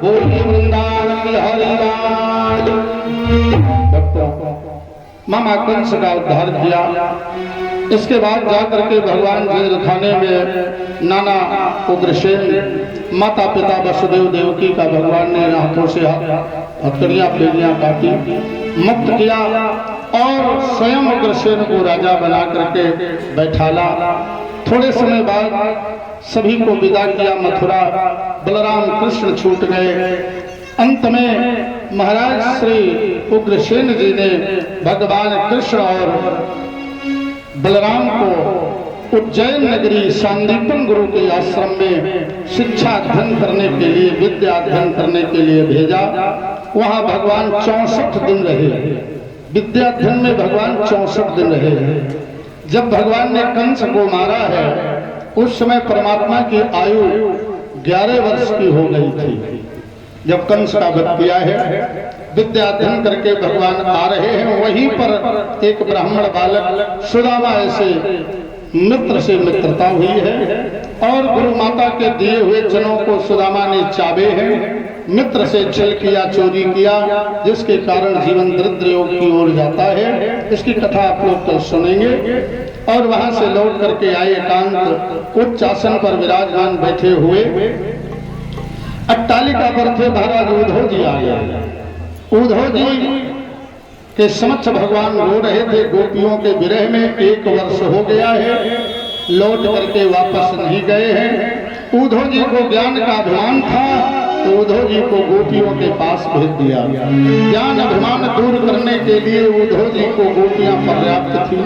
बोली वृंदावन की हरिलाल। मामा कंस का उद्धार किया। इसके बाद जाकर के भगवान जेल खाने में नाना उग्रसेन, माता पिता वसुदेव देवकी का भगवान ने हाथों से हथकड़ियां पेड़ियां काटी, मुक्त किया और स्वयं उग्रसेन को राजा बना करके बैठाला। थोड़े समय बाद सभी को विदा किया मथुरा। बलराम कृष्ण छूट गए। अंत में महाराज श्री उग्रसेन जी ने भगवान कृष्ण और बलराम को उज्जैन नगरी सांदीपन गुरु के आश्रम में शिक्षा अध्ययन करने के लिए, विद्या अध्ययन करने के लिए भेजा। वहां भगवान 64 दिन रहे। विद्या अध्ययन में भगवान 64 दिन रहे। जब भगवान ने कंस को मारा है उस समय परमात्मा की आयु 11 वर्ष की हो गई थी। जब कंस का वध किया है, विद्या अध्ययन करके भगवान आ रहे हैं। वहीं पर एक ब्राह्मण बालक सुदामा ऐसे मित्र से मित्रता हुई है और गुरु माता के दिए हुए जनों को सुदामा ने चाबे हैं। मित्र से छल किया, चोरी किया, जिसके कारण जीवन दरिद्र योग की ओर जाता है। इसकी कथा आप लोग तो सुनेंगे। और वहां से लौट करके आए एकांत उच्च आसन पर विराजमान बैठे हुए। अट्टालिका पर थे महाराज उद्धव जी आ गए। उद्धव जी के समक्ष भगवान रो रहे थे। गोपियों के विरह में 1 वर्ष हो गया है, लौट करके वापस नहीं गए हैं। उद्धव जी को ज्ञान का अभिमान था तो उद्धव जी को गोपियों के पास भेज दिया। ज्ञान अभिमान दूर करने के लिए उद्धव जी को गोपियां पर्याप्त थी।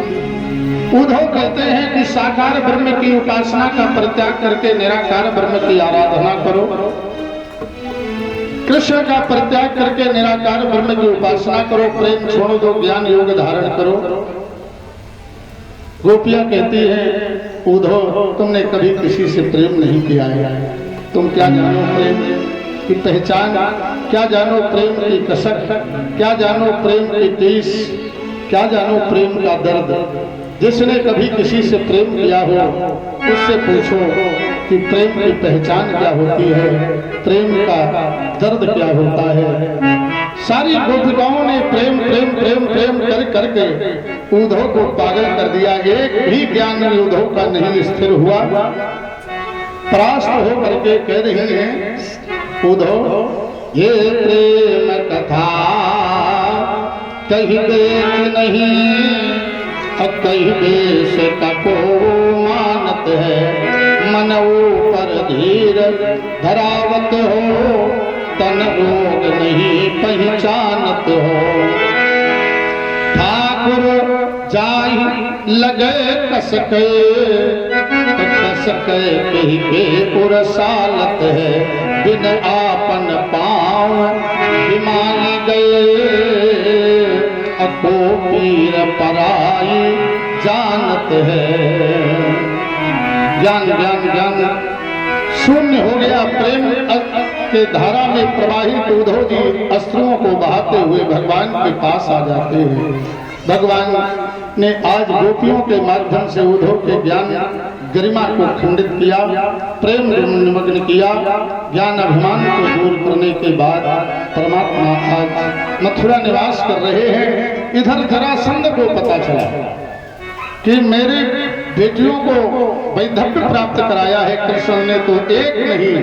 उद्धव कहते हैं कि साकार ब्रह्म की उपासना का परित्याग करके निराकार ब्रह्म की आराधना करो। कृष्ण का परित्याग करके निराकार ब्रह्म की उपासना करो। प्रेम छोड़ दो, ज्ञान योग धारण करो। गोपियां कहती हैं, उद्धव तुमने कभी किसी से प्रेम नहीं किया है, तुम क्या जानो प्रेम की पहचान, क्या जानो प्रेम की कसक, क्या जानो प्रेम की टीस, क्या जानो प्रेम का दर्द। जिसने कभी किसी से प्रेम किया हो उससे पूछो कि प्रेम की पहचान क्या होती है, प्रेम का दर्द क्या होता है। सारी गोपिकाओं ने प्रेम प्रेम प्रेम प्रेम कर करके उद्धव को पागल कर दिया। एक भी ज्ञान उद्धव का नहीं स्थिर हुआ। परास्त हो करके कह रही हैं उद्धव ये प्रेम कथा कहीं देख नहीं कहीं देश तको मानत है मन ऊपर धीर धरावत हो तन रोग नहीं पहचानत हो। ठाकुर जाहि लगे कसके कही के उरसालत है बिन आपन पाँव बिमानी गए अको पीर पराई जानत है। ज्ञान ज्ञान ज्ञान शून्य हो गया। प्रेम के धारा में प्रवाहित उद्धव जी अश्रुओं को बहाते हुए भगवान के पास आ जाते हैं। भगवान ने आज गोपियों के माध्यम से उद्धव के ज्ञान गरिमा को खंडित किया, प्रेम निमग्न किया। ज्ञान अभिमान को दूर करने के बाद परमात्मा आज मथुरा निवास कर रहे हैं। इधर जरासंध को पता चला कि मेरे बेटियों को वैधव्य प्राप्त कराया है कृष्ण ने, तो एक नहीं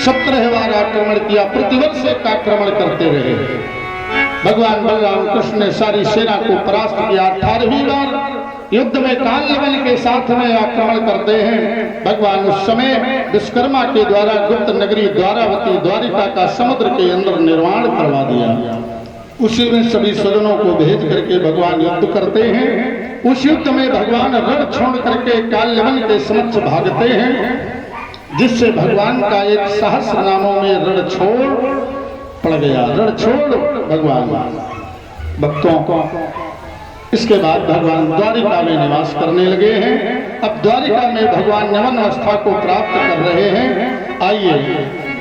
17 बार आक्रमण किया। प्रतिवर्ष एक आक्रमण करते रहे। भगवान बलराम कृष्ण ने सारी सेना को परास्त किया। 18वीं बार युद्ध में कालनेमिं के साथ में आक्रमण करते हैं। भगवान उस समय विश्वकर्मा के द्वारा गुप्त नगरी द्वारावती द्वारिका का समुद्र के अंदर निर्माण करवा दिया। उसी में सभी स्वजनों को भेज करके भगवान युद्ध करते हैं। उस युद्ध में भगवान रण छोड़ करके कालनेमिं के समक्ष भागते हैं, जिससे भगवान का एक सहस्र नामों में रण छोड़ पड़ गया। रण छोड़ भगवान भक्तों को। इसके बाद भगवान द्वारिका में निवास करने लगे हैं। अब द्वारिका में भगवान यवन अवस्था को प्राप्त कर रहे हैं। आइए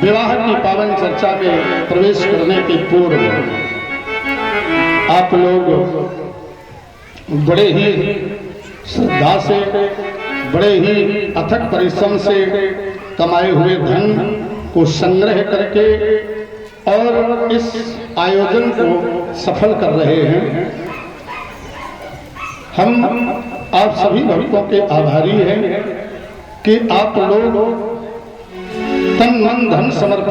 विवाह की पावन चर्चा में प्रवेश करने के पूर्व आप लोग बड़े ही श्रद्धा से, बड़े ही अथक परिश्रम से कमाए हुए धन को संग्रह करके और इस आयोजन को सफल कर रहे हैं। हम आप सभी भक्तों के आभारी हैं कि आप लोग तन मन धन समर्पित